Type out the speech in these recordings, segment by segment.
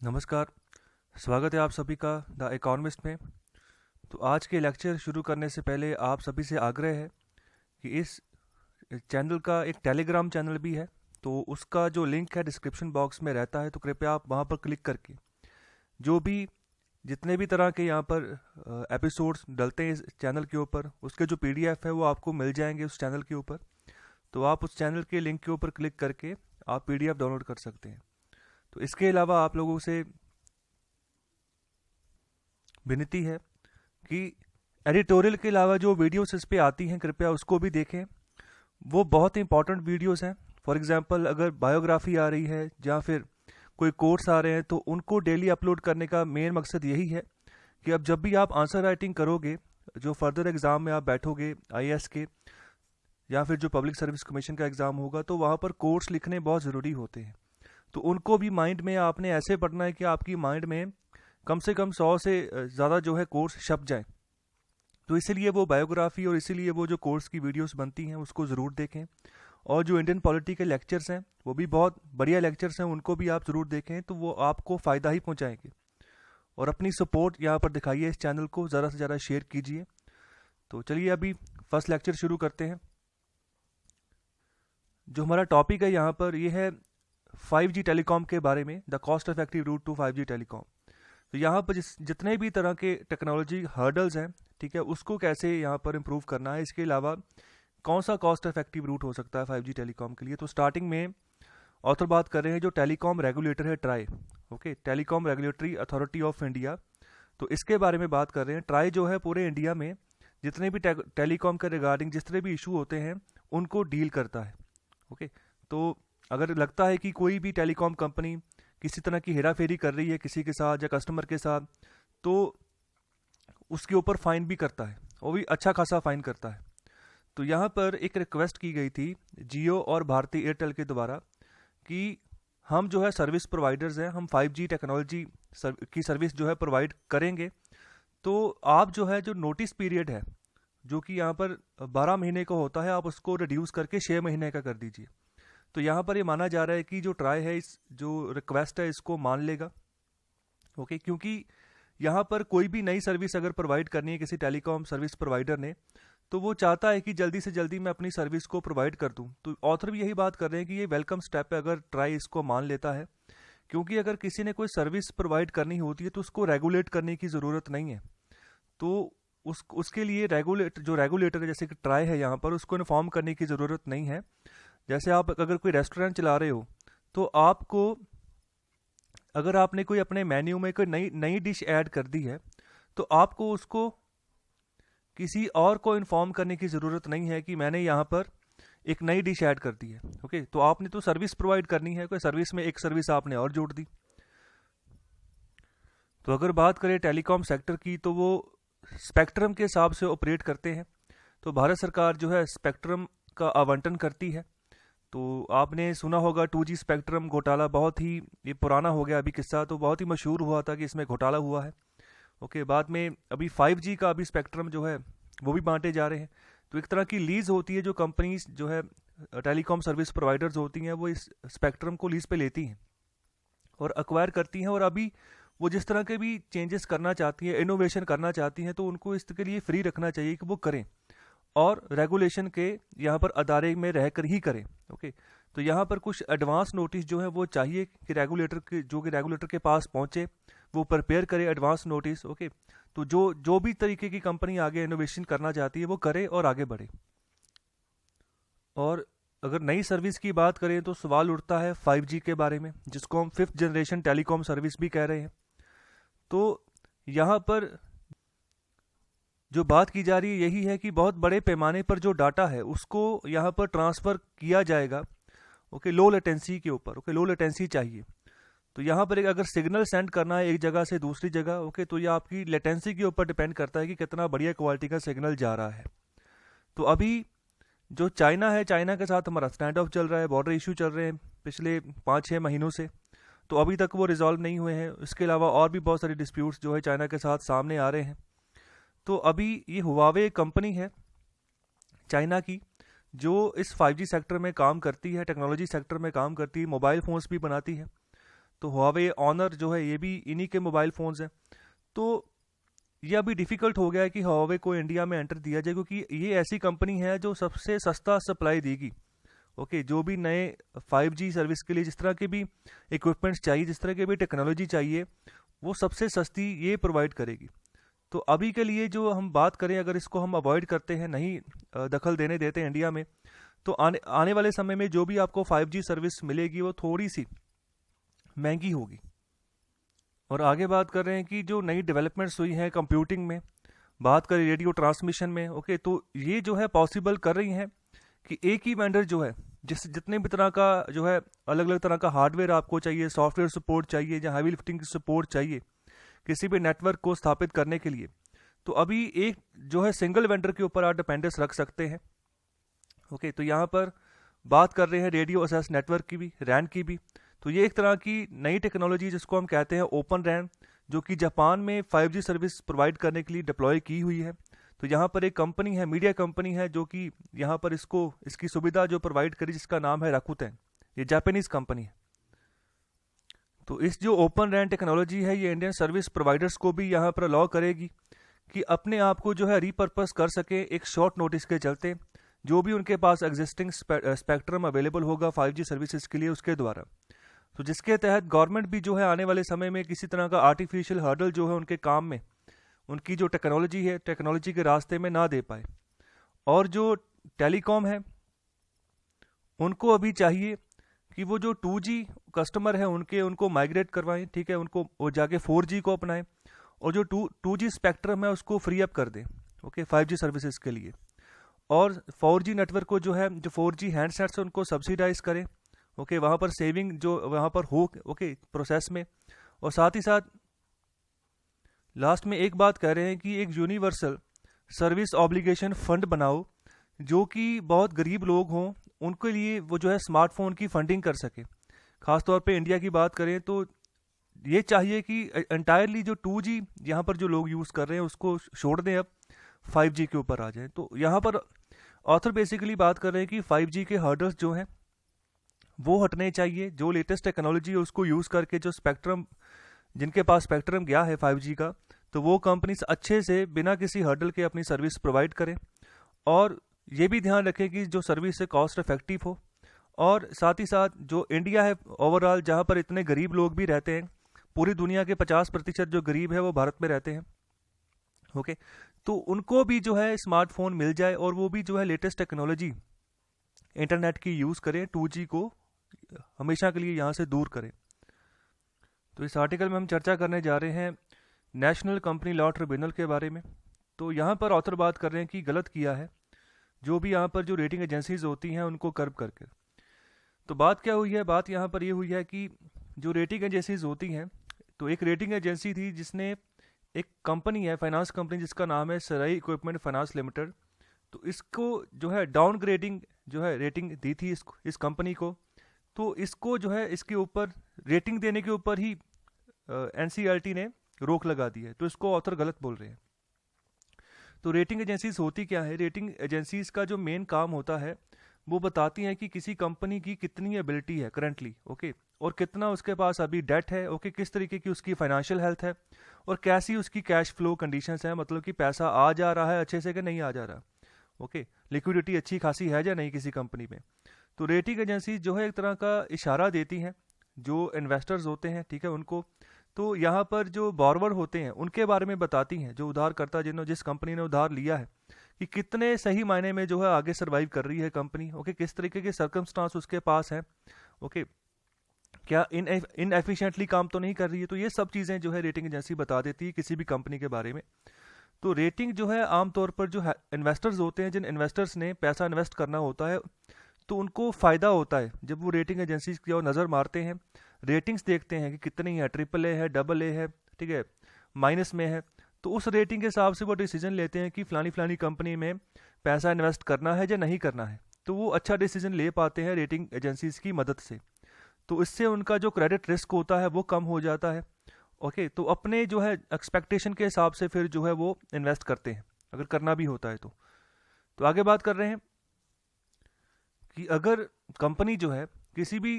नमस्कार। स्वागत है आप सभी का द इकोनॉमिस्ट में। तो आज के लेक्चर शुरू करने से पहले आप सभी से आग्रह है कि इस चैनल का एक टेलीग्राम चैनल भी है, तो उसका जो लिंक है डिस्क्रिप्शन बॉक्स में रहता है, तो कृपया आप वहाँ पर क्लिक करके जो भी जितने भी तरह के यहाँ पर एपिसोड्स डलते हैं इस चैनल के ऊपर, उसके जो पीडीएफ है वो आपको मिल जाएंगे उस चैनल के ऊपर। तो आप उस चैनल के लिंक के ऊपर क्लिक करके आप पीडीएफ डाउनलोड कर सकते हैं। तो इसके अलावा आप लोगों से विनती है कि एडिटोरियल के अलावा जो वीडियोस इस पे आती हैं कृपया उसको भी देखें। वो बहुत इंपॉर्टेंट वीडियोस हैं। फॉर एग्जांपल अगर बायोग्राफी आ रही है या फिर कोई कोर्स आ रहे हैं तो उनको डेली अपलोड करने का मेन मकसद यही है कि अब जब भी आप आंसर राइटिंग करोगे, जो फर्दर एग्ज़ाम में आप बैठोगे आईएएस के या फिर जो पब्लिक सर्विस कमीशन का एग्ज़ाम होगा, तो वहाँ पर कोर्स लिखने बहुत ज़रूरी होते हैं। तो उनको भी माइंड में आपने ऐसे पढ़ना है कि आपकी माइंड में कम से कम 100 से ज़्यादा जो है कोर्स छप जाए। तो इसीलिए वो बायोग्राफी और इसीलिए वो जो कोर्स की वीडियोस बनती हैं उसको ज़रूर देखें। और जो इंडियन पॉलिटी के लेक्चर्स हैं वो भी बहुत बढ़िया लेक्चर्स हैं, उनको भी आप ज़रूर देखें, तो वो आपको फ़ायदा ही पहुंचाएंगे। और अपनी सपोर्ट यहाँ पर दिखाइए, इस चैनल को ज़्यादा से ज़्यादा शेयर कीजिए। तो चलिए अभी फर्स्ट लेक्चर शुरू करते हैं। जो हमारा टॉपिक है यहाँ पर ये है 5G टेलीकॉम के बारे में, the cost effective route to 5G telecom. तो यहाँ पर जितने भी तरह के टेक्नोलॉजी हर्डल्स हैं, ठीक है, उसको कैसे यहाँ पर इम्प्रूव करना है, इसके अलावा कौन सा कॉस्ट इफेक्टिव रूट हो सकता है 5G टेलीकॉम के लिए। तो स्टार्टिंग में ऑथर बात कर रहे हैं जो टेलीकॉम रेगुलेटर है try, okay, telecom regulatory authority of India. तो इसके बारे में बात कर रहे हैं। ट्राई जो है पूरे इंडिया में जितने भी टेलीकॉम के रिगार्डिंग जितने भी इशू होते हैं उनको डील करता है, ओके। तो अगर लगता है कि कोई भी टेलीकॉम कंपनी किसी तरह की हेरा फेरी कर रही है किसी के साथ या कस्टमर के साथ, तो उसके ऊपर फाइन भी करता है, वो भी अच्छा खासा फाइन करता है। तो यहाँ पर एक रिक्वेस्ट की गई थी जियो और भारती एयरटेल के द्वारा कि हम जो है सर्विस प्रोवाइडर्स हैं, हम 5G टेक्नोलॉजी की सर्विस जो है प्रोवाइड करेंगे। तो आप जो है जो नोटिस पीरियड है जो कि यहाँ पर 12 महीने का होता है, आप उसको रिड्यूस करके 6 महीने का कर दीजिए। तो यहाँ पर ये माना जा रहा है कि जो ट्राई है इस जो रिक्वेस्ट है इसको मान लेगा, ओके। क्योंकि यहाँ पर कोई भी नई सर्विस अगर प्रोवाइड करनी है किसी टेलीकॉम सर्विस प्रोवाइडर ने, तो वो चाहता है कि जल्दी से जल्दी मैं अपनी सर्विस को प्रोवाइड कर दूँ। तो ऑथर भी यही बात कर रहे हैं कि ये वेलकम स्टेप है अगर ट्राई इसको मान लेता है, क्योंकि अगर किसी ने कोई सर्विस प्रोवाइड करनी होती है तो उसको रेगुलेट करने की ज़रूरत नहीं है। तो उसके लिए रेगुलेटर है जैसे कि ट्राई है यहाँ पर, उसको इन्फॉर्म करने की ज़रूरत नहीं है। जैसे आप अगर कोई रेस्टोरेंट चला रहे हो तो आपको अगर आपने कोई अपने मेन्यू में कोई नई नई डिश ऐड कर दी है तो आपको उसको किसी और को इन्फॉर्म करने की ज़रूरत नहीं है कि मैंने यहाँ पर एक नई डिश ऐड कर दी है, ओके। तो आपने तो सर्विस प्रोवाइड करनी है, कोई सर्विस में एक सर्विस आपने और जोड़ दी। तो अगर बात करें टेलीकॉम सेक्टर की तो वो स्पेक्ट्रम के हिसाब से ऑपरेट करते हैं। तो भारत सरकार जो है स्पेक्ट्रम का आवंटन करती है। तो आपने सुना होगा 2G स्पेक्ट्रम घोटाला, बहुत ही ये पुराना हो गया अभी किस्सा, तो बहुत ही मशहूर हुआ था कि इसमें घोटाला हुआ है, ओके। बाद में अभी 5G का अभी स्पेक्ट्रम जो है वो भी बांटे जा रहे हैं। तो एक तरह की लीज होती है, जो कंपनीज जो है टेलीकॉम सर्विस प्रोवाइडर्स होती हैं वो इस स्पेक्ट्रम को लीज पे लेती हैं और अक्वायर करती हैं। और अभी वो जिस तरह के भी चेंजेस करना चाहती हैं, इनोवेशन करना चाहती हैं, तो उनको इसके लिए फ्री रखना चाहिए कि वो करें और रेगुलेशन के यहाँ पर अदारे में रहकर ही करें, ओके। तो यहाँ पर कुछ एडवांस नोटिस जो है वो चाहिए कि रेगुलेटर के पास पहुँचे, वो प्रिपेयर करे एडवांस नोटिस, ओके। तो जो भी तरीके की कंपनी आगे इनोवेशन करना चाहती है वो करे और आगे बढ़े। और अगर नई सर्विस की बात करें तो सवाल उठता है 5G के बारे में, जिसको हम 5th जनरेशन टेलीकॉम सर्विस भी कह रहे हैं। तो यहाँ पर जो बात की जा रही है यही है कि बहुत बड़े पैमाने पर जो डाटा है उसको यहाँ पर ट्रांसफ़र किया जाएगा, ओके, लो लेटेंसी के ऊपर, ओके। लो लेटेंसी चाहिए। तो यहाँ पर एक अगर सिग्नल सेंड करना है एक जगह से दूसरी जगह, ओके, तो ये आपकी लेटेंसी के ऊपर डिपेंड करता है कि कितना बढ़िया क्वालिटी का सिग्नल जा रहा है। तो अभी जो चाइना है, चाइना के साथ हमारा स्टैंड ऑफ चल रहा है, बॉर्डर इशू चल रहे हैं पिछले 5-6 महीनों से, तो अभी तक वो रिजॉल्व नहीं हुए हैं। इसके अलावा और भी बहुत सारे डिस्प्यूट्स जो है चाइना के साथ सामने आ रहे हैं। तो अभी ये हुआवे कंपनी है चाइना की जो इस 5G सेक्टर में काम करती है, टेक्नोलॉजी सेक्टर में काम करती है, मोबाइल फ़ोन्स भी बनाती है। तो हुआवे ऑनर जो है ये भी इन्हीं के मोबाइल फ़ोन्स हैं। तो ये अभी डिफ़िकल्ट हो गया है कि हुआवे को इंडिया में एंटर दिया जाए, क्योंकि ये ऐसी कंपनी है जो सबसे सस्ता सप्लाई देगी। ओके, जो भी नए 5G सर्विस के लिए जिस तरह के भी इक्विपमेंट्स चाहिए, जिस तरह की भी टेक्नोलॉजी चाहिए, वो सबसे सस्ती ये प्रोवाइड करेगी। तो अभी के लिए जो हम बात करें, अगर इसको हम अवॉइड करते हैं, नहीं दखल देने देते हैं इंडिया में, तो आने वाले समय में जो भी आपको 5G सर्विस मिलेगी वो थोड़ी सी महंगी होगी। और आगे बात कर रहे हैं कि जो नई डेवलपमेंट्स हुई हैं कंप्यूटिंग में, बात करें रेडियो ट्रांसमिशन में, ओके, तो ये जो है पॉसिबल कर रही हैं कि एक ही वेंडर जो है, जितने भी तरह का जो है अलग अलग तरह का हार्डवेयर आपको चाहिए, सॉफ्टवेयर सपोर्ट चाहिए या हैवी लिफ्टिंग की सपोर्ट चाहिए किसी भी नेटवर्क को स्थापित करने के लिए, तो अभी एक जो है सिंगल वेंडर के ऊपर आप डिपेंडेंस रख सकते हैं। ओके, तो यहाँ पर बात कर रहे हैं रेडियो एक्सेस नेटवर्क की भी, रैन की भी। तो ये एक तरह की नई टेक्नोलॉजी जिसको हम कहते हैं ओपन रैन, जो कि जापान में 5G सर्विस प्रोवाइड करने के लिए डिप्लॉय की हुई है। तो यहाँ पर एक कंपनी है, मीडिया कंपनी है, जो कि यहाँ पर इसकी सुविधा जो प्रोवाइड करी, जिसका नाम है राकुटेन। ये जापानीज कंपनी है। तो इस जो ओपन रैन टेक्नोलॉजी है, ये इंडियन सर्विस प्रोवाइडर्स को भी यहाँ पर अलाउ करेगी कि अपने आप को जो है रीपर्पस कर सके एक शॉर्ट नोटिस के चलते, जो भी उनके पास एग्जिस्टिंग स्पेक्ट्रम अवेलेबल होगा 5G सर्विसेज के लिए उसके द्वारा। तो जिसके तहत गवर्नमेंट भी जो है आने वाले समय में किसी तरह का आर्टिफिशियल हर्डल जो है उनके काम में, उनकी जो टेक्नोलॉजी है, टेक्नोलॉजी के रास्ते में ना दे पाए। और जो टेलीकॉम है, उनको अभी चाहिए कि वो जो 2G कस्टमर है उनको माइग्रेट करवाएं, ठीक है, उनको वो जाके 4G को अपनाएं, और जो 2G स्पेक्ट्रम है उसको फ्री अप कर दें, ओके, 5G सर्विसेज के लिए। और 4G नेटवर्क को जो है, जो 4G हैंडसेट्स है उनको सब्सिडाइज करें, ओके, वहाँ पर सेविंग जो वहाँ पर हो, ओके, प्रोसेस में। और साथ ही साथ लास्ट में एक बात कह रहे हैं कि एक यूनिवर्सल सर्विस ऑब्लिगेशन फंड बनाओ, जो कि बहुत गरीब लोग हों उनके लिए वो जो है स्मार्टफोन की फंडिंग कर सके। खासतौर पे इंडिया की बात करें तो ये चाहिए कि एंटायरली जो 2G यहाँ पर जो लोग यूज़ कर रहे हैं उसको छोड़ दें, अब 5G के ऊपर आ जाए। तो यहाँ पर ऑथर बेसिकली बात कर रहे हैं कि 5G के हर्डल्स जो हैं वो हटने चाहिए। जो लेटेस्ट टेक्नोलॉजी है उसको यूज़ करके जो स्पेक्ट्रम, जिनके पास स्पेक्ट्रम गया है 5G का, तो वो कंपनीज अच्छे से बिना किसी हर्डल के अपनी सर्विस प्रोवाइड करें। और ये भी ध्यान रखें कि जो सर्विस है कॉस्ट इफेक्टिव हो। और साथ ही साथ जो इंडिया है ओवरऑल, जहाँ पर इतने गरीब लोग भी रहते हैं, पूरी दुनिया के 50% जो गरीब है वो भारत में रहते हैं, ओके, तो उनको भी जो है स्मार्टफोन मिल जाए और वो भी जो है लेटेस्ट टेक्नोलॉजी इंटरनेट की यूज़ करें, 2G को हमेशा के लिए यहाँ से दूर करें। तो इस आर्टिकल में हम चर्चा करने जा रहे हैं नेशनल कंपनी लॉ ट्रिब्यूनल के बारे में। तो यहाँ पर ऑथर बात कर रहे हैं कि गलत किया है जो भी यहाँ पर जो रेटिंग एजेंसीज होती हैं उनको कर्व करके। तो बात क्या हुई है, बात यहाँ पर ये हुई है कि जो रेटिंग एजेंसीज होती हैं, तो एक रेटिंग एजेंसी थी जिसने, एक कंपनी है, फाइनेंस कंपनी, जिसका नाम है सराई इक्विपमेंट फाइनेंस लिमिटेड, तो इसको जो है डाउनग्रेडिंग जो है रेटिंग दी थी इस कंपनी को। तो इसको जो है इसके ऊपर रेटिंग देने के ऊपर ही NCLT ने रोक लगा दी है। तो इसको ऑथर गलत बोल रहे हैं। तो रेटिंग एजेंसीज होती क्या है, रेटिंग एजेंसीज का जो मेन काम होता है वो बताती हैं कि किसी कंपनी की कितनी एबिलिटी है करंटली, ओके, और कितना उसके पास अभी डेट है, ओके, किस तरीके की उसकी फाइनेंशियल हेल्थ है, और कैसी उसकी कैश फ्लो कंडीशंस है, मतलब कि पैसा आ जा रहा है अच्छे से कि नहीं आ जा रहा, ओके, लिक्विडिटी अच्छी खासी है या नहीं किसी कंपनी में। तो रेटिंग एजेंसी जो है एक तरह का इशारा देती हैं जो इन्वेस्टर्स होते हैं, ठीक है, उनको। तो यहाँ पर जो बॉर्वर होते हैं उनके बारे में बताती हैं, जो उधारकर्ता जिस कंपनी ने उधार लिया है, कि कितने सही मायने में जो है आगे सर्वाइव कर रही है कंपनी, ओके, किस तरीके के सर्कमस्टांस उसके पास है, ओके, क्या इनएफिशिएंटली काम तो नहीं कर रही है। तो ये सब चीज़ें जो है रेटिंग एजेंसी बता देती है किसी भी कंपनी के बारे में। तो रेटिंग जो है आमतौर पर जो इन्वेस्टर्स होते हैं, जिन इन्वेस्टर्स ने पैसा इन्वेस्ट करना होता है, तो उनको फ़ायदा होता है जब वो रेटिंग एजेंसी की ओर नज़र मारते हैं, रेटिंग्स देखते हैं कि कितनी है, AAA है, AA है, ठीक है, माइनस में है, तो उस रेटिंग के हिसाब से वो डिसीजन लेते हैं कि फलानी कंपनी में पैसा इन्वेस्ट करना है या नहीं करना है। तो वो अच्छा डिसीजन ले पाते हैं रेटिंग एजेंसीज की मदद से। तो इससे उनका जो क्रेडिट रिस्क होता है वो कम हो जाता है, ओके। तो अपने जो है एक्सपेक्टेशन के हिसाब से फिर जो है वो इन्वेस्ट करते हैं, अगर करना भी होता है तो आगे बात कर रहे हैं कि अगर कंपनी जो है किसी भी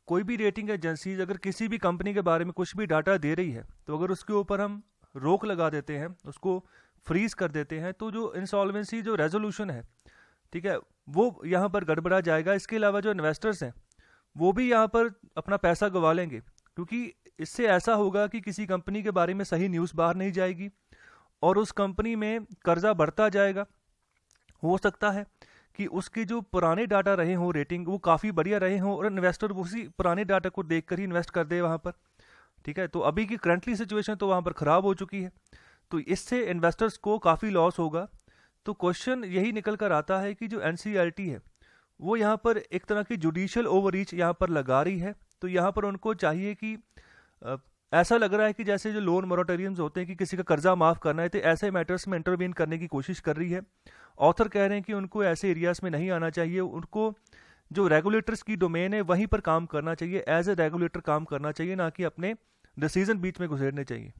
कोई भी रेटिंग एजेंसीज अगर किसी भी कंपनी के बारे में कुछ भी डाटा दे रही है, तो अगर उसके ऊपर हम रोक लगा देते हैं, उसको फ्रीज कर देते हैं, तो जो इंसॉल्वेंसी जो रेजोल्यूशन है, ठीक है, वो यहाँ पर गड़बड़ा जाएगा। इसके अलावा जो इन्वेस्टर्स हैं वो भी यहाँ पर अपना पैसा गंवा लेंगे, क्योंकि इससे ऐसा होगा कि किसी कंपनी के बारे में सही न्यूज़ बाहर नहीं जाएगी और उस कंपनी में कर्जा बढ़ता जाएगा। हो सकता है कि उसके जो पुराने डाटा रहे हों रेटिंग वो काफ़ी बढ़िया रहे हों और इन्वेस्टर उसी पुराने डाटा को देखकर ही इन्वेस्ट कर दे वहाँ पर, ठीक है। तो अभी की करंटली सिचुएशन तो वहाँ पर ख़राब हो चुकी है, तो इससे इन्वेस्टर्स को काफ़ी लॉस होगा। तो क्वेश्चन यही निकल कर आता है कि जो एनसीईआरटी है वो यहाँ पर एक तरह की जुडिशियल ओवररीच यहाँ पर लगा रही है। तो यहाँ पर उनको चाहिए कि ऐसा लग रहा है कि जैसे जो लोन मोरेटोरियम्स होते हैं कि किसी का कर्जा माफ़ करना है, तो ऐसे मैटर्स में इंटरवीन करने की कोशिश कर रही है। ऑथर कह रहे हैं कि उनको ऐसे एरियाज में नहीं आना चाहिए, उनको जो रेगुलेटर्स की डोमेन है वहीं पर काम करना चाहिए, एज ए रेगुलेटर काम करना चाहिए, ना कि अपने डिसीजन बीच में घुसेड़ने चाहिए।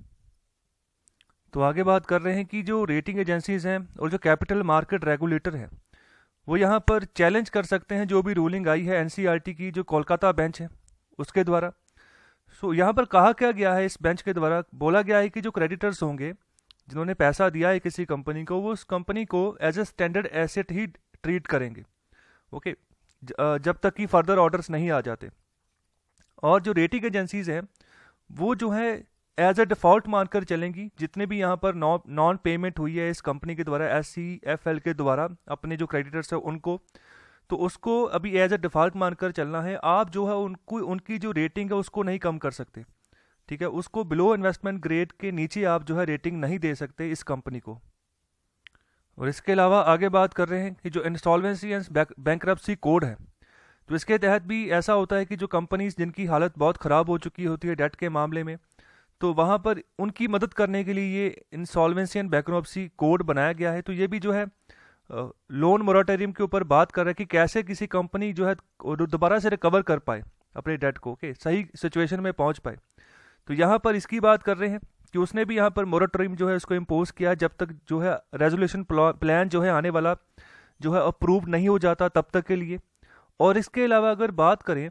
तो आगे बात कर रहे हैं कि जो रेटिंग एजेंसीज हैं और जो कैपिटल मार्केट रेगुलेटर है वो यहाँ पर चैलेंज कर सकते हैं जो भी रूलिंग आई है एनसीईआरटी की, जो कोलकाता बेंच है उसके द्वारा। सो यहाँ पर कहा क्या गया है, इस बेंच के द्वारा बोला गया है कि जो क्रेडिटर्स होंगे जिन्होंने पैसा दिया है किसी कंपनी को, वो उस कंपनी को एज ए स्टैंडर्ड एसेट ही ट्रीट करेंगे, ओके, जब तक कि फर्दर ऑर्डर्स नहीं आ जाते। और जो रेटिंग एजेंसीज हैं वो जो है एज ए डिफ़ॉल्ट मानकर चलेंगी, जितने भी यहाँ पर नॉन पेमेंट हुई है इस कंपनी के द्वारा SCFL के द्वारा अपने जो क्रेडिटर्स है उनको, तो उसको अभी एज ए डिफ़ॉल्ट मानकर चलना है। आप जो है उनको उनकी जो रेटिंग है उसको नहीं कम कर सकते, ठीक है, उसको बिलो इन्वेस्टमेंट ग्रेड के नीचे आप जो है रेटिंग नहीं दे सकते इस कंपनी को। और इसके अलावा आगे बात कर रहे हैं कि जो इंस्टॉल्वेंसी एंड बैंकरप्सी कोड है, तो इसके तहत भी ऐसा होता है कि जो कंपनीज जिनकी हालत बहुत ख़राब हो चुकी होती है डेट के मामले में, तो वहाँ पर उनकी मदद करने के लिए ये इंसॉल्वेंसी एंड बैंकरप्सी कोड बनाया गया है। तो ये भी जो है लोन मोरेटोरियम के ऊपर बात कर रहा है कि कैसे किसी कंपनी जो है दोबारा से रिकवर कर पाए अपने डेट को, ओके, सही सिचुएशन में पहुँच पाए। तो यहाँ पर इसकी बात कर रहे हैं कि उसने भी यहाँ पर मोरेटोरियम जो है उसको इम्पोज किया जब तक जो है रेजोल्यूशन प्लान जो है आने वाला जो है अप्रूव नहीं हो जाता तब तक के लिए। और इसके अलावा अगर बात करें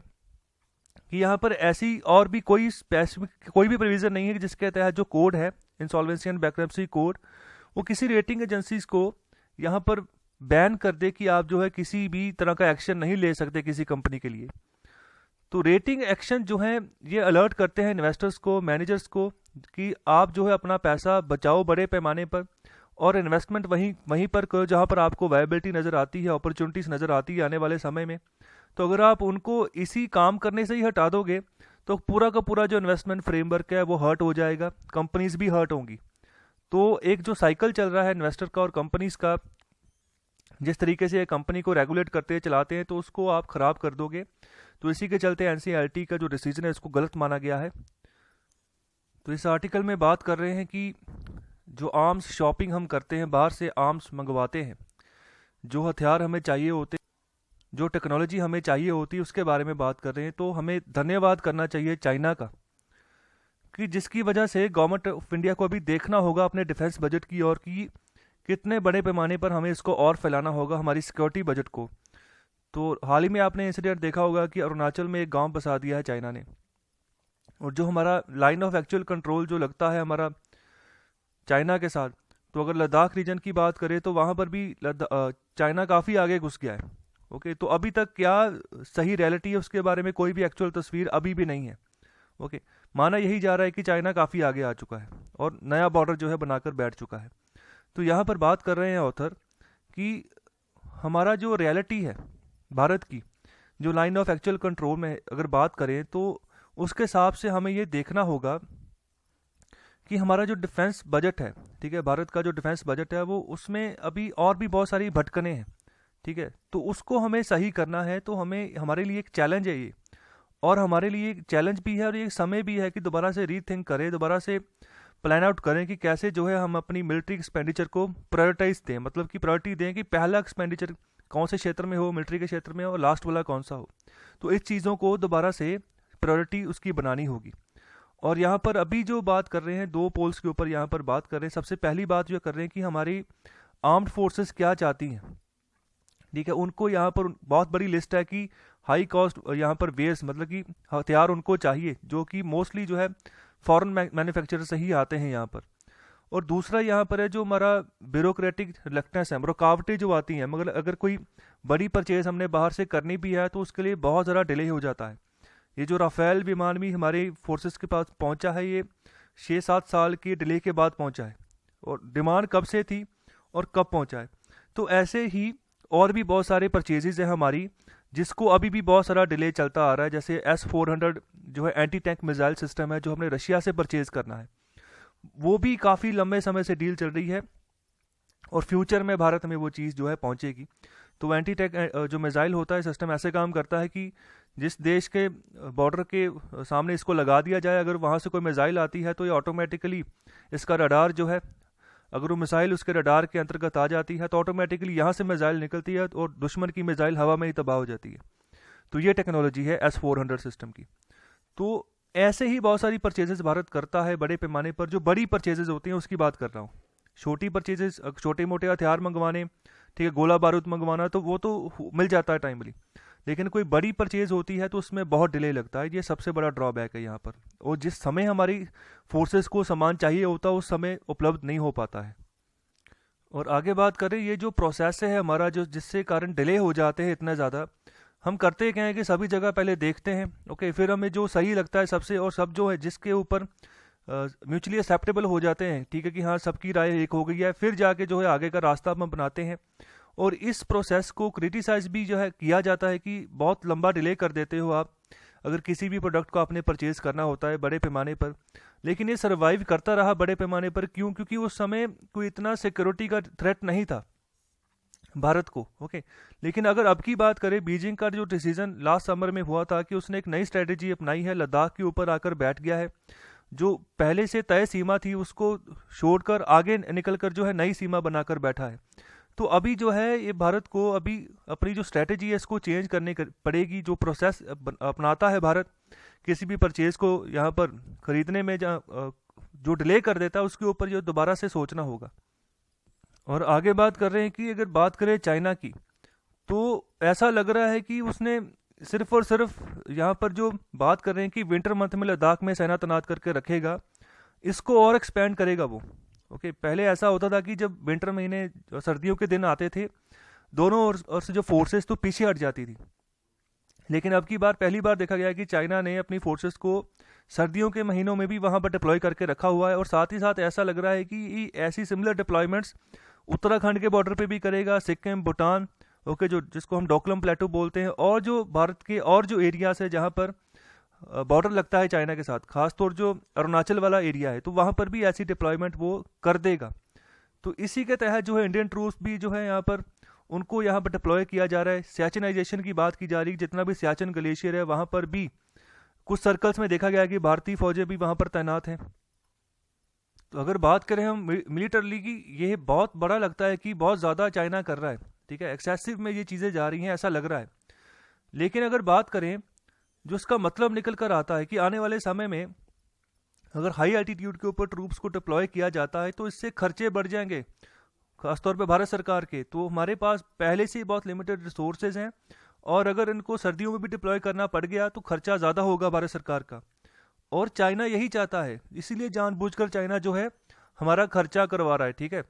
कि यहाँ पर ऐसी और भी कोई स्पेसिफिक कोई भी प्रोविज़न नहीं है कि जिसके तहत जो कोड है इंसॉल्वेंसी एंड बैंकरप्सी कोड वो किसी रेटिंग एजेंसीज को यहाँ पर बैन कर दे कि आप जो है किसी भी तरह का एक्शन नहीं ले सकते किसी कंपनी के लिए। तो रेटिंग एक्शन जो है ये अलर्ट करते हैं इन्वेस्टर्स को, मैनेजर्स को, कि आप जो है अपना पैसा बचाओ बड़े पैमाने पर और इन्वेस्टमेंट वहीं पर करो जहाँ पर आपको वायबिलिटी नज़र आती है, अपॉर्चुनिटीज़ नज़र आती है आने वाले समय में। तो अगर आप उनको इसी काम करने से ही हटा दोगे तो पूरा का पूरा जो इन्वेस्टमेंट फ्रेमवर्क है वो हर्ट हो जाएगा, कंपनीज भी हर्ट होंगी। तो एक जो साइकिल चल रहा है इन्वेस्टर का और कंपनीज का, जिस तरीके से कंपनी को रेगुलेट करते चलाते हैं, तो उसको आप ख़राब कर दोगे। तो इसी के चलते एनसीईआरटी का जो डिसीजन है इसको गलत माना गया है। तो इस आर्टिकल में बात कर रहे हैं कि जो आर्म्स शॉपिंग हम करते हैं, बाहर से आर्म्स मंगवाते हैं, जो हथियार हमें चाहिए होते, जो टेक्नोलॉजी हमें चाहिए होती है, उसके बारे में बात कर रहे हैं। तो हमें धन्यवाद करना चाहिए चाइना का, कि जिसकी वजह से गवर्नमेंट ऑफ इंडिया को अभी देखना होगा अपने डिफेंस बजट की और कि कितने बड़े पैमाने पर हमें इसको और फैलाना होगा हमारी सिक्योरिटी बजट को। तो हाल ही में आपने इंसिडेंट देखा होगा कि अरुणाचल में एक गांव बसा दिया है चाइना ने, और जो हमारा लाइन ऑफ एक्चुअल कंट्रोल जो लगता है हमारा चाइना के साथ, तो अगर लद्दाख रीजन की बात करें तो वहाँ पर भी चाइना काफ़ी आगे घुस गया है, ओके। तो अभी तक क्या सही रियलिटी है उसके बारे में कोई भी एक्चुअल तस्वीर अभी भी नहीं है, ओके। माना यही जा रहा है कि चाइना काफ़ी आगे आ चुका है और नया बॉर्डर जो है बनाकर बैठ चुका है। तो यहाँ पर बात कर रहे हैं ऑथर कि हमारा जो रियलिटी है भारत की, जो लाइन ऑफ एक्चुअल कंट्रोल में अगर बात करें तो उसके हिसाब से हमें ये देखना होगा कि हमारा जो डिफेंस बजट है, ठीक है, भारत का जो डिफेंस बजट है वो उसमें अभी और भी बहुत सारी भटकने हैं, ठीक है। तो उसको हमें सही करना है। तो हमें हमारे लिए एक चैलेंज है ये, और हमारे लिए एक चैलेंज भी है और ये समय भी है कि दोबारा से रीथिंक करें, दोबारा से प्लान आउट करें कि कैसे जो है हम अपनी मिलिट्री एक्सपेंडिचर को प्रायोरिटाइज दें, मतलब कि प्रायोरिटी दें कि पहला एक्सपेंडिचर कौन से क्षेत्र में हो, मिलिट्री के क्षेत्र में, और लास्ट वाला कौन सा हो। तो इस चीज़ों को दोबारा से प्रायोरिटी उसकी बनानी होगी। और यहाँ पर अभी जो बात कर रहे हैं दो पोल्स के ऊपर यहाँ पर बात कर रहे हैं। सबसे पहली बात जो कर रहे हैं कि हमारी आर्म्ड फोर्सेस क्या चाहती हैं, ठीक है। उनको यहाँ पर बहुत बड़ी लिस्ट है कि हाई कॉस्ट यहाँ पर बेस, मतलब कि हथियार उनको चाहिए जो कि मोस्टली जो है फॉरेन मैन्युफैक्चरर से ही आते हैं यहाँ पर। और दूसरा यहाँ पर है जो हमारा ब्यूरोक्रेटिक रिलक्टेंस है, रुकावटें जो आती हैं, मगर अगर कोई बड़ी परचेज हमने बाहर से करनी भी है तो उसके लिए बहुत ज़्यादा डिले हो जाता है। ये जो राफेल विमान भी हमारे फोर्सेस के पास पहुंचा है, ये 6-7 साल के डिले के बाद पहुंचा है, और डिमांड कब से थी और कब पहुंचा है। तो ऐसे ही और भी बहुत सारे परचेजेज हैं हमारी जिसको अभी भी बहुत सारा डिले चलता आ रहा है। जैसे S-400 जो है एंटी टैंक मिसाइल सिस्टम है, जो हमने रशिया से परचेज करना है, वो भी काफ़ी लंबे समय से डील चल रही है और फ्यूचर में भारत में वो चीज़ जो है पहुंचेगी। तो एंटी टैंक जो मिसाइल होता है सिस्टम ऐसे काम करता है कि जिस देश के बॉर्डर के सामने इसको लगा दिया जाए, अगर वहाँ से कोई मिसाइल आती है तो ये ऑटोमेटिकली इसका रडार जो है, अगर वो मिसाइल उसके रडार के अंतर्गत आ जाती है तो ऑटोमेटिकली यहाँ से मिसाइल निकलती है और दुश्मन की मिसाइल हवा में ही तबाह हो जाती है। तो ये टेक्नोलॉजी है S-400 सिस्टम की। तो ऐसे ही बहुत सारी परचेजेस भारत करता है बड़े पैमाने पर। जो बड़ी परचेजेस होती हैं उसकी बात कर रहा हूँ, छोटी परचेजेस छोटे मोटे हथियार मंगवाने, ठीक है, गोला बारूद मंगवाना, तो वो तो मिल जाता है टाइमली। लेकिन कोई बड़ी परचेज होती है तो उसमें बहुत डिले लगता है, ये सबसे बड़ा ड्रॉबैक है यहाँ पर। और जिस समय हमारी फोर्सेस को सामान चाहिए होता है उस समय उपलब्ध नहीं हो पाता है। और आगे बात करें, ये जो प्रोसेस है हमारा जो जिससे कारण डिले हो जाते हैं इतना ज़्यादा, हम करते क्या है कि सभी जगह पहले देखते हैं, ओके, फिर हमें जो सही लगता है सबसे, और सब जो है जिसके ऊपर म्यूचुअली एक्सेप्टेबल हो जाते हैं, ठीक है कि हाँ सबकी राय एक हो गई है, फिर जाके जो है आगे का रास्ता हम बनाते हैं। और इस प्रोसेस को क्रिटिसाइज भी जो है किया जाता है कि बहुत लंबा डिले कर देते हो आप, अगर किसी भी प्रोडक्ट को आपने परचेज करना होता है बड़े पैमाने पर। लेकिन ये सर्वाइव करता रहा बड़े पैमाने पर, क्यों? क्योंकि उस समय कोई इतना सिक्योरिटी का थ्रेट नहीं था भारत को, ओके। लेकिन अगर अब की बात करें, बीजिंग का जो डिसीजन लास्ट समर में हुआ था कि उसने एक नई स्ट्रेटेजी अपनाई है, लद्दाख के ऊपर आकर बैठ गया है, जो पहले से तय सीमा थी उसको छोड़कर आगे निकलकर जो है नई सीमा बनाकर बैठा है। तो अभी जो है ये भारत को अभी अपनी जो स्ट्रेटेजी है इसको चेंज करने पड़ेगी। जो प्रोसेस अपनाता है भारत किसी भी परचेज को यहाँ पर खरीदने में, जो डिले कर देता है उसके ऊपर जो दोबारा से सोचना होगा। और आगे बात कर रहे हैं कि अगर बात करें चाइना की, तो ऐसा लग रहा है कि उसने सिर्फ और सिर्फ यहाँ पर जो बात कर रहे हैं कि विंटर मंथ में लद्दाख में सेना तैनात करके रखेगा, इसको और एक्सपेंड करेगा वो, ओके। पहले ऐसा होता था कि जब विंटर महीने सर्दियों के दिन आते थे, दोनों ओर से जो फोर्सेस तो पीछे हट जाती थी। लेकिन अब की बार पहली बार देखा गया कि चाइना ने अपनी फोर्सेस को सर्दियों के महीनों में भी वहाँ पर डिप्लॉय करके रखा हुआ है। और साथ ही साथ ऐसा लग रहा है कि ऐसी सिमिलर डिप्लॉयमेंट्स उत्तराखंड के बॉर्डर पे भी करेगा, सिक्किम, भूटान, ओके, जो जिसको हम डोकलम प्लेटू बोलते हैं, और जो भारत के और जो एरियाज है जहाँ पर बॉर्डर लगता है चाइना के साथ, खासतौर जो अरुणाचल वाला एरिया है, तो वहाँ पर भी ऐसी डिप्लॉयमेंट वो कर देगा। तो इसी के तहत जो है इंडियन ट्रूप्स भी जो है यहाँ पर उनको यहाँ पर डिप्लॉय किया जा रहा है। सियाचिनाइजेशन की बात की जा रही है, जितना भी सियाचिन ग्लेशियर है वहाँ पर भी कुछ सर्कल्स में देखा गया कि भारतीय फौजें भी वहाँ पर तैनात हैं। तो अगर बात करें हम मिलिटरली की, ये बहुत बड़ा लगता है कि बहुत ज़्यादा चाइना कर रहा है, ठीक है, एक्सेसिव में ये चीज़ें जा रही हैं ऐसा लग रहा है। लेकिन अगर बात करें जो इसका मतलब निकल कर आता है कि आने वाले समय में अगर हाई एल्टीट्यूड के ऊपर ट्रूप्स को डिप्लॉय किया जाता है तो इससे खर्चे बढ़ जाएंगे, खासतौर पे भारत सरकार के। तो हमारे पास पहले से ही बहुत लिमिटेड रिसोर्सेज हैं, और अगर इनको सर्दियों में भी डिप्लॉय करना पड़ गया तो खर्चा ज़्यादा होगा भारत सरकार का। और चाइना यही चाहता है, इसीलिए जानबूझकर चाइना जो है हमारा खर्चा करवा रहा है, ठीक है।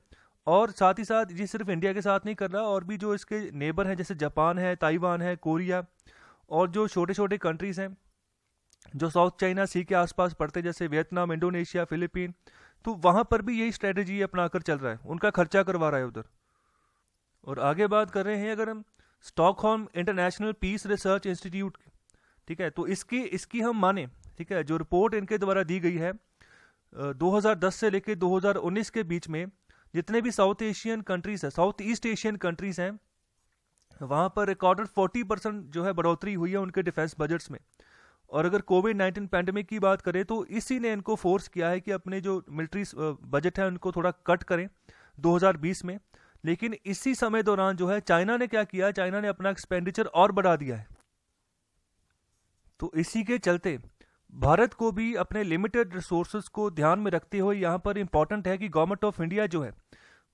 और साथ ही साथ ये सिर्फ इंडिया के साथ नहीं कर रहा, और भी जो इसके नेबर हैं जैसे जापान है, ताइवान है, कोरिया, और जो छोटे छोटे कंट्रीज़ हैं जो साउथ चाइना सी के आसपास पड़ते, जैसे वियतनाम, इंडोनेशिया, फिलीपीन, तो वहाँ पर भी यही स्ट्रेटेजी अपनाकर चल रहा है, उनका खर्चा करवा रहा है उधर। और आगे बात कर रहे हैं अगर हम Stockholm International Peace Research Institute, ठीक है, तो इसकी हम माने, ठीक है, जो रिपोर्ट इनके द्वारा दी गई है 2010 से लेकर 2019 के बीच में जितने भी साउथ एशियन कंट्रीज है, साउथ ईस्ट एशियन कंट्रीज हैं, वहाँ पर रिकॉर्डेड 40% जो है बढ़ोतरी हुई है उनके डिफेंस बजट्स में। और अगर कोविड-19 पैंडेमिक की बात करें तो इसी ने इनको फोर्स किया है कि अपने जो मिलिट्री बजट है उनको थोड़ा कट करें 2020 में। लेकिन इसी समय दौरान जो है चाइना ने क्या किया, चाइना ने अपना एक्सपेंडिचर और बढ़ा दिया है। तो इसी के चलते भारत को भी अपने लिमिटेड रिसोर्सेज को ध्यान में रखते हुए यहाँ पर इंपॉर्टेंट है कि गवर्नमेंट ऑफ इंडिया जो है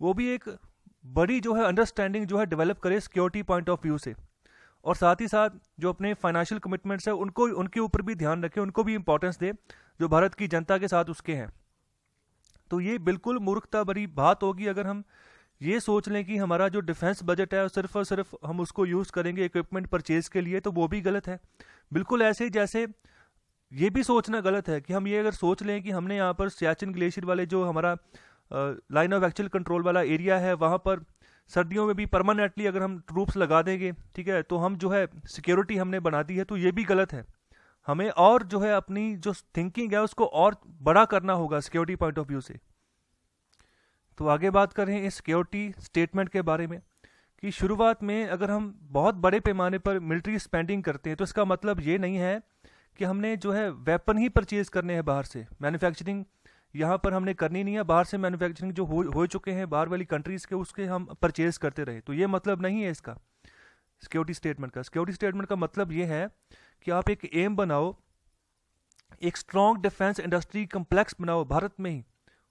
वो भी एक बड़ी जो है अंडरस्टैंडिंग जो है डेवलप करे सिक्योरिटी पॉइंट ऑफ व्यू से। और साथ ही साथ जो अपने फाइनेंशियल कमिटमेंट्स है उनको उनके ऊपर भी ध्यान रखे, उनको भी इंपॉर्टेंस दे जो भारत की जनता के साथ उसके हैं। तो ये बिल्कुल मूर्खता भरी बात होगी अगर हम ये सोच लें कि हमारा जो डिफेंस बजट है सिर्फ और सिर्फ हम उसको यूज़ करेंगे इक्विपमेंट परचेज के लिए, तो वो भी गलत है। बिल्कुल ऐसे ही जैसे ये भी सोचना गलत है कि हम ये अगर सोच लें कि हमने यहाँ पर सियाचिन ग्लेशियर वाले जो हमारा लाइन ऑफ एक्चुअल कंट्रोल वाला एरिया है वहाँ पर सर्दियों में भी परमानेंटली अगर हम ट्रूप्स लगा देंगे, ठीक है, तो हम जो है सिक्योरिटी हमने बना दी है, तो ये भी गलत है। हमें और जो है अपनी जो थिंकिंग है उसको और बड़ा करना होगा सिक्योरिटी पॉइंट ऑफ व्यू से। तो आगे बात करें इस सिक्योरिटी स्टेटमेंट के बारे में कि शुरुआत में अगर हम बहुत बड़े पैमाने पर मिलिट्री स्पेंडिंग करते हैं तो इसका मतलब ये नहीं है कि हमने जो है वेपन ही परचेज करने हैं बाहर से। मैन्युफैक्चरिंग यहाँ पर हमने करनी नहीं है, बाहर से मैन्युफैक्चरिंग जो हो चुके हैं बाहर वाली कंट्रीज़ के उसके हम परचेज करते रहे, तो ये मतलब नहीं है इसका सिक्योरिटी स्टेटमेंट का। सिक्योरिटी स्टेटमेंट का मतलब ये है कि आप एक एम बनाओ, एक स्ट्रॉन्ग डिफेंस इंडस्ट्री कम्प्लेक्स बनाओ भारत में ही,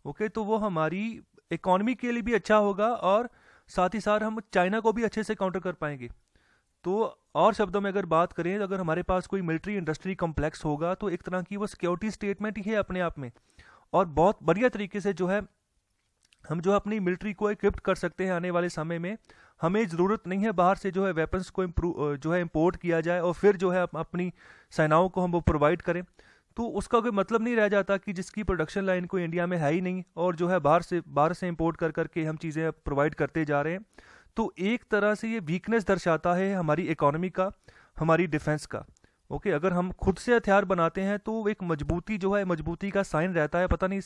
ओके, तो वो हमारी इकोनॉमी के लिए भी अच्छा होगा और साथ ही साथ हम चाइना को भी अच्छे से काउंटर कर पाएंगे। तो और शब्दों में अगर बात करें, अगर हमारे पास कोई मिलिट्री इंडस्ट्री कॉम्प्लेक्स होगा तो एक तरह की वो सिक्योरिटी स्टेटमेंट ही है अपने आप में, और बहुत बढ़िया तरीके से जो है हम जो अपनी मिलिट्री को इक्विप्ड कर सकते हैं आने वाले समय में। हमें ज़रूरत नहीं है बाहर से जो है वेपन्स को जो है इम्पोर्ट किया जाए और फिर जो है अपनी सेनाओं को हम वो प्रोवाइड करें। तो उसका कोई मतलब नहीं रह जाता कि जिसकी प्रोडक्शन लाइन कोई इंडिया में है ही नहीं और जो है बाहर से इम्पोर्ट कर करके हम चीज़ें प्रोवाइड करते जा रहे हैं। तो एक तरह से ये वीकनेस दर्शाता है हमारी इकोनॉमी का, हमारी डिफेंस का। ओके, अगर हम खुद से हथियार बनाते हैं तो एक मजबूती जो है, मजबूती का साइन रहता है। पता नहीं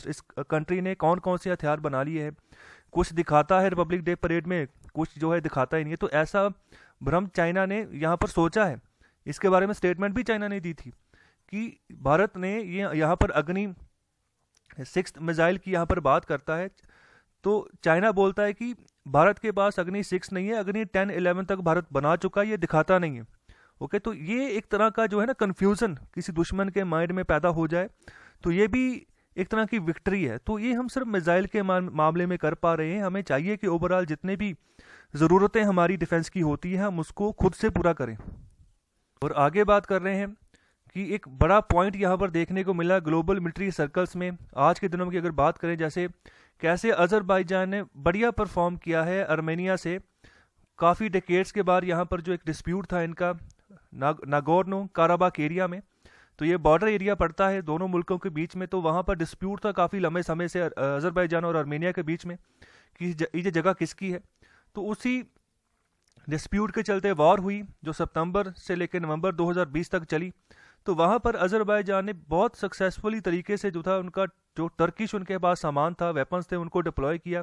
इस कंट्री ने कौन कौन से हथियार बना लिए हैं, कुछ दिखाता है रिपब्लिक डे परेड में, कुछ जो है दिखाता ही नहीं है। तो ऐसा भ्रम चाइना ने यहाँ पर सोचा है, इसके बारे में स्टेटमेंट भी चाइना ने दी थी कि भारत ने ये यहाँ पर अग्नि 6 मिसाइल की यहाँ पर बात करता है, तो चाइना बोलता है कि भारत के पास अग्नि 6 नहीं है, अग्नि 10-11 तक भारत बना चुका है, ये दिखाता नहीं है। ओके, तो ये एक तरह का जो है ना कंफ्यूजन किसी दुश्मन के माइंड में पैदा हो जाए, तो ये भी एक तरह की विक्ट्री है। तो ये हम सिर्फ मिसाइल के मामले में कर पा रहे हैं। हमें चाहिए कि ओवरऑल जितने भी ज़रूरतें हमारी डिफेंस की होती है हम उसको खुद से पूरा करें। और आगे बात कर रहे हैं कि एक बड़ा पॉइंट यहाँ पर देखने को मिला ग्लोबल मिलिट्री सर्कल्स में आज के दिनों की अगर बात करें, जैसे कैसे अजरबैजान ने बढ़िया परफॉर्म किया है आर्मेनिया से। काफ़ी डिकेड्स के बाद यहाँ पर जो एक डिस्प्यूट था इनका नागोर्नो काराबाख एरिया में, तो ये बॉर्डर एरिया पड़ता है दोनों मुल्कों के बीच में, तो वहाँ पर डिस्प्यूट था काफ़ी लंबे समय से अजरबैजान और आर्मेनिया के बीच में कि ये जगह किसकी है। तो उसी डिस्प्यूट के चलते वॉर हुई जो सितंबर से लेकर नवंबर 2020 तक चली। तो वहाँ पर अजरबैजान ने बहुत सक्सेसफुली तरीके से जो था उनका जो टर्किश उनके पास सामान था, वेपन्स थे, उनको डिप्लॉय किया।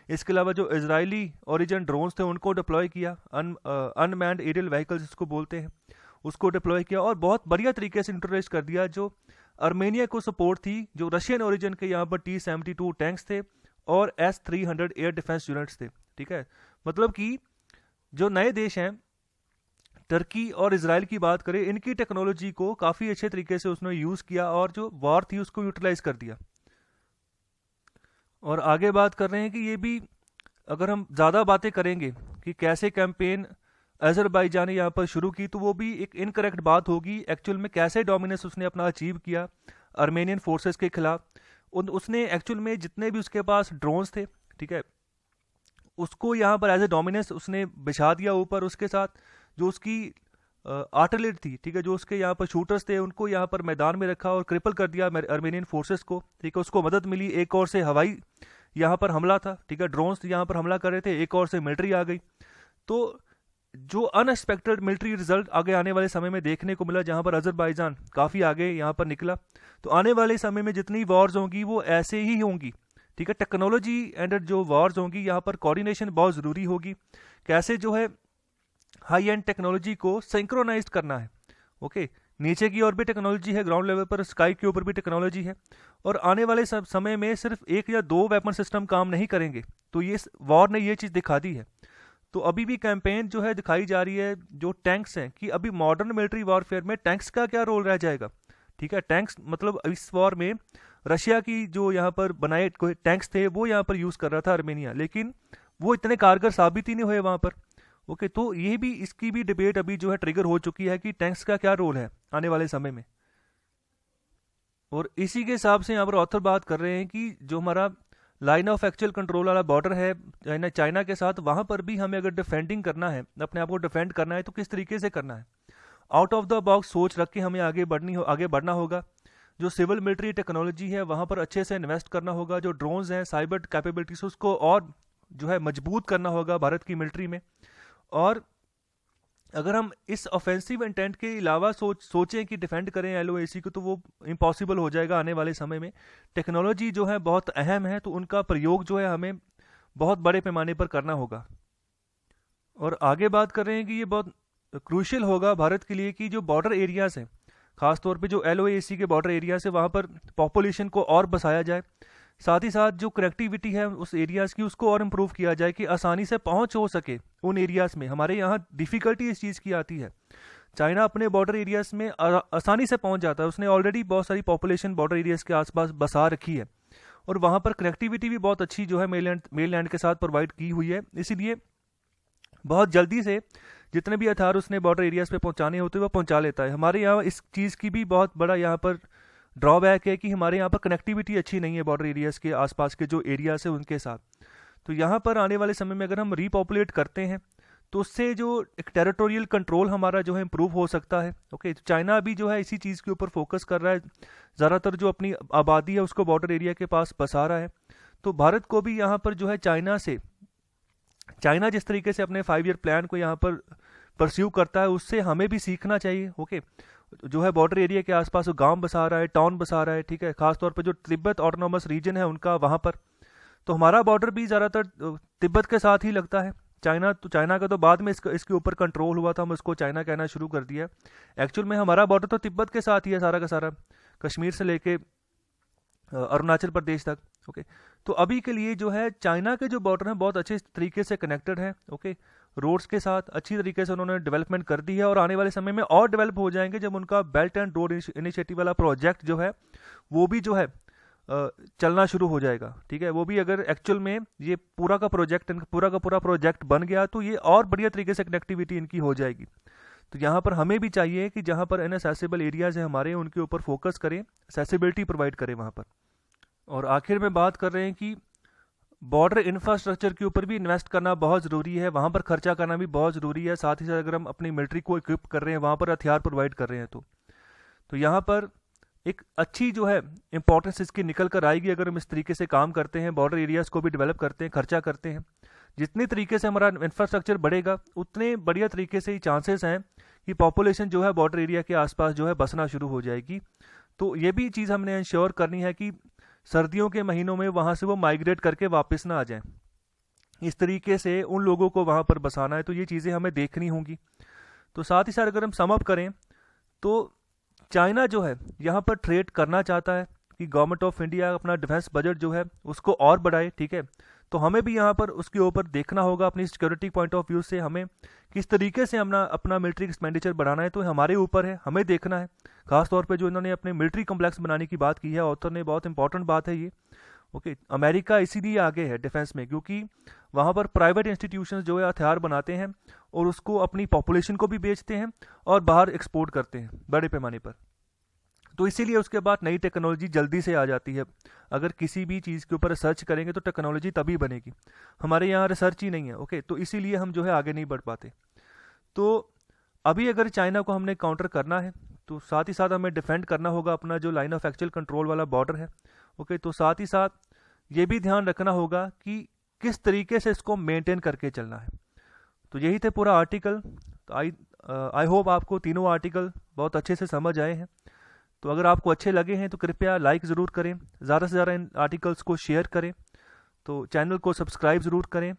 इसके अलावा जो इजरायली ओरिजिन ड्रोन्स थे उनको डिप्लॉय किया, अनमैन्ड एरियल व्हीकल्स इसको बोलते हैं, उसको डिप्लॉय किया और बहुत बढ़िया तरीके से न्यूट्रलाइज कर दिया जो आर्मेनिया को सपोर्ट थी। जो रशियन ओरिजिन के यहाँ पर T-72 टैंक्स थे और S-300 एयर डिफेंस यूनिट्स थे, ठीक है। मतलब कि जो नए देश हैं टर्की और इजराइल की बात करें, इनकी टेक्नोलॉजी को काफ़ी अच्छे तरीके से उसने यूज़ किया और जो वॉर थी उसको यूटिलाइज कर दिया। और आगे बात कर रहे हैं कि ये भी अगर हम ज़्यादा बातें करेंगे कि कैसे कैंपेन अजरबैजान ने यहाँ पर शुरू की, तो वो भी एक इनकरेक्ट बात होगी। एक्चुअल में कैसे डोमिनेंस उसने अपना अचीव किया आर्मेनियन फोर्सेस के खिलाफ, उसने एक्चुअल में जितने भी उसके पास ड्रोन्स थे, ठीक है, उसको यहाँ पर एज ए डोमिनेंस उसने बिछा दिया ऊपर। उसके साथ जो उसकी आर्टिलरी थी, ठीक है, जो उसके यहाँ पर शूटर्स थे उनको यहाँ पर मैदान में रखा और क्रिपल कर दिया आर्मेनियन फोर्सेस को, ठीक है। उसको मदद मिली, एक और से हवाई यहाँ पर हमला था, ठीक है, ड्रोन्स यहाँ पर हमला कर रहे थे, एक और से मिलिट्री आ गई। तो जो अनएक्सपेक्टेड मिलिट्री रिजल्ट आगे आने वाले समय में देखने को मिला, जहाँ पर अजरबैजान काफ़ी आगे यहाँ पर निकला। तो आने वाले समय में जितनी वॉर्स होंगी वो ऐसे ही होंगी, ठीक है। टेक्नोलॉजी एंड जो वॉर्स होंगी यहाँ पर कोऑर्डिनेशन बहुत ज़रूरी होगी, कैसे जो है हाई एंड टेक्नोलॉजी को सिंक्रोनाइज करना है। ओके, नीचे की ओर भी टेक्नोलॉजी है, ग्राउंड लेवल पर स्काई के ऊपर भी टेक्नोलॉजी है, और आने वाले समय में सिर्फ 1 या 2 वेपन सिस्टम काम नहीं करेंगे। तो ये वॉर ने ये चीज़ दिखा दी है। तो अभी भी कैंपेन जो है दिखाई जा रही है जो टैंक्स हैं कि अभी मॉडर्न मिलिट्री वॉरफेयर में टैंक्स का क्या रोल रह जाएगा, ठीक है। टैंक्स मतलब इस वॉर में रशिया की जो यहाँ पर बनाए टैंक्स थे वो यहाँ पर यूज़ कर रहा था आर्मेनिया, लेकिन वो इतने कारगर साबित ही नहीं हुए वहाँ पर। ओके, तो ये भी, इसकी भी डिबेट अभी जो है ट्रिगर हो चुकी है कि टैंक्स का क्या रोल है आने वाले समय में। और इसी के हिसाब से यहाँ पर ऑथर बात कर रहे हैं कि जो हमारा लाइन ऑफ एक्चुअल कंट्रोल वाला बॉर्डर है चाइना के साथ, वहां पर भी हमें अगर डिफेंडिंग करना है, अपने आप को डिफेंड करना है, तो किस तरीके से करना है। आउट ऑफ द बॉक्स सोच रख के हमें आगे बढ़ना होगा। जो सिविल मिलिट्री टेक्नोलॉजी है वहां पर अच्छे से इन्वेस्ट करना होगा। जो ड्रोन्स हैं, साइबर कैपेबिलिटीज, उसको और जो है मजबूत करना होगा भारत की मिलिट्री में। और अगर हम इस ऑफेंसिव इंटेंट के अलावा सोचें कि डिफेंड करें LOAC को, तो वो इम्पॉसिबल हो जाएगा आने वाले समय में। टेक्नोलॉजी जो है बहुत अहम है, तो उनका प्रयोग जो है हमें बहुत बड़े पैमाने पर करना होगा। और आगे बात कर रहे हैं कि ये बहुत क्रूशियल होगा भारत के लिए कि जो बॉर्डर एरियाज हैं, खासतौर पे जो LOAC के बॉर्डर एरियाज है, वहाँ पर पॉपुलेशन को और बसाया जाए। साथ ही साथ जो कनेक्टिविटी है उस एरियाज की, उसको और इम्प्रूव किया जाए कि आसानी से पहुंच हो सके उन एरियाज में। हमारे यहाँ डिफिकल्टी इस चीज़ की आती है। चाइना अपने बॉर्डर एरियाज में आसानी से पहुंच जाता है, उसने ऑलरेडी बहुत सारी पॉपुलेशन बॉर्डर एरियाज के आसपास बसा रखी है, और वहाँ पर कनेक्टिविटी भी बहुत अच्छी जो है मेनलैंड के साथ प्रोवाइड की हुई है। इसीलिए बहुत जल्दी से जितने भी हथियार उसने बॉर्डर एरियाज पे पहुंचाने होते हैं वो पहुंचा लेता है। हमारे यहाँ इस चीज़ की भी बहुत बड़ा यहाँ पर ड्रॉबैक है कि हमारे यहाँ पर कनेक्टिविटी अच्छी नहीं है बॉर्डर एरियाज के आसपास के जो एरियाज है उनके साथ। तो यहाँ पर आने वाले समय में अगर हम रीपॉपुलेट करते हैं तो उससे जो एक टेरिटोरियल कंट्रोल हमारा जो है इम्प्रूव हो सकता है। ओके, तो चाइना अभी जो है इसी चीज़ के ऊपर फोकस कर रहा है, ज़्यादातर जो अपनी आबादी है उसको बॉर्डर एरिया के पास बसा रहा है। तो भारत को भी यहाँ पर जो है चाइना जिस तरीके से अपने 5 ईयर प्लान को यहाँ पर परस्यू करता है, उससे हमें भी सीखना चाहिए। ओके, जो है बॉर्डर एरिया के आसपास गांव बसा रहा है, टाउन बसा रहा है, ठीक है, खासतौर पर जो तिब्बत ऑटोनॉमस रीजन है उनका वहाँ पर। तो हमारा बॉर्डर भी ज़्यादातर तिब्बत के साथ ही लगता है। चाइना का तो बाद में इसके ऊपर कंट्रोल हुआ था, हम उसको चाइना कहना शुरू कर दिया। एक्चुअल में हमारा बॉर्डर तो तिब्बत के साथ ही है सारा का सारा, कश्मीर से लेके अरुणाचल प्रदेश तक। ओके, तो अभी के लिए जो है चाइना के जो बॉर्डर हैं बहुत अच्छे तरीके से कनेक्टेड हैं। ओके, रोड्स के साथ अच्छी तरीके से उन्होंने डेवलपमेंट कर दी है, और आने वाले समय में और डेवलप हो जाएंगे जब उनका बेल्ट एंड रोड इनिशिएटिव वाला प्रोजेक्ट जो है वो भी जो है चलना शुरू हो जाएगा। ठीक है, वो भी अगर एक्चुअल में ये पूरा का पूरा प्रोजेक्ट बन गया तो ये और बढ़िया तरीके से कनेक्टिविटी इनकी हो जाएगी। तो यहाँ पर हमें भी चाहिए कि जहाँ पर इनएसेसिबल एरियाज हैं हमारे, उनके ऊपर फोकस करें, एक्सेसिबिलिटी प्रोवाइड करें वहाँ पर। और आखिर में बात कर रहे हैं कि बॉर्डर इंफ्रास्ट्रक्चर के ऊपर भी इन्वेस्ट करना बहुत ज़रूरी है, वहाँ पर खर्चा करना भी बहुत ज़रूरी है। साथ ही साथ अगर हम अपनी मिलिट्री को इक्विप कर रहे हैं, वहाँ पर हथियार प्रोवाइड कर रहे हैं, तो यहाँ पर एक अच्छी जो है इंपॉर्टेंस इसकी निकल कर आएगी अगर हम इस तरीके से काम करते हैं, बॉर्डर एरियाज़ को भी डेवलप करते हैं, खर्चा करते हैं। जितने तरीके से हमारा इंफ्रास्ट्रक्चर बढ़ेगा उतने बढ़िया तरीके से ही चांसेस हैं कि पॉपुलेशन जो है बॉर्डर एरिया के आसपास जो है बसना शुरू हो जाएगी। तो ये भी चीज़ हमने इंश्योर करनी है कि सर्दियों के महीनों में वहाँ से वो माइग्रेट करके वापस ना आ जाएं। इस तरीके से उन लोगों को वहाँ पर बसाना है, तो ये चीज़ें हमें देखनी होंगी। तो साथ ही साथ अगर हम सम अप करें तो चाइना जो है यहाँ पर ट्रेड करना चाहता है कि गवर्नमेंट ऑफ इंडिया अपना डिफेंस बजट जो है उसको और बढ़ाए। ठीक है, तो हमें भी यहाँ पर उसके ऊपर देखना होगा अपनी सिक्योरिटी पॉइंट ऑफ व्यू से, हमें किस तरीके से अपना मिलिट्री एक्सपेंडिचर बढ़ाना है, तो हमारे ऊपर है, हमें देखना है। खासतौर पे जो इन्होंने अपने मिलिट्री कम्प्लेक्स बनाने की बात की है ऑथर ने, बहुत इंपॉर्टेंट बात है ये। ओके, अमेरिका इसीलिए आगे है डिफेंस में, क्योंकि वहाँ पर प्राइवेट इंस्टीट्यूशंस जो है हथियार बनाते हैं और उसको अपनी पॉपुलेशन को भी बेचते हैं और बाहर एक्सपोर्ट करते हैं बड़े पैमाने पर। तो इसीलिए उसके बाद नई टेक्नोलॉजी जल्दी से आ जाती है। अगर किसी भी चीज़ के ऊपर रिसर्च करेंगे तो टेक्नोलॉजी तभी बनेगी। हमारे यहाँ रिसर्च ही नहीं है। ओके, तो इसीलिए हम जो है आगे नहीं बढ़ पाते। तो अभी अगर चाइना को हमने काउंटर करना है तो साथ ही साथ हमें डिफेंड करना होगा अपना जो लाइन ऑफ एक्चुअल कंट्रोल वाला बॉर्डर है। ओके, तो साथ ही साथ ये भी ध्यान रखना होगा कि किस तरीके से इसको मेंटेन करके चलना है। तो यही थे पूरा आर्टिकल। तो आई होप आपको तीनों आर्टिकल बहुत अच्छे से समझ आए हैं। तो अगर आपको अच्छे लगे हैं तो कृपया लाइक ज़रूर करें, ज़्यादा से ज़्यादा इन आर्टिकल्स को शेयर करें, तो चैनल को सब्सक्राइब ज़रूर करें।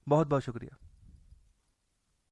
बहुत बहुत शुक्रिया।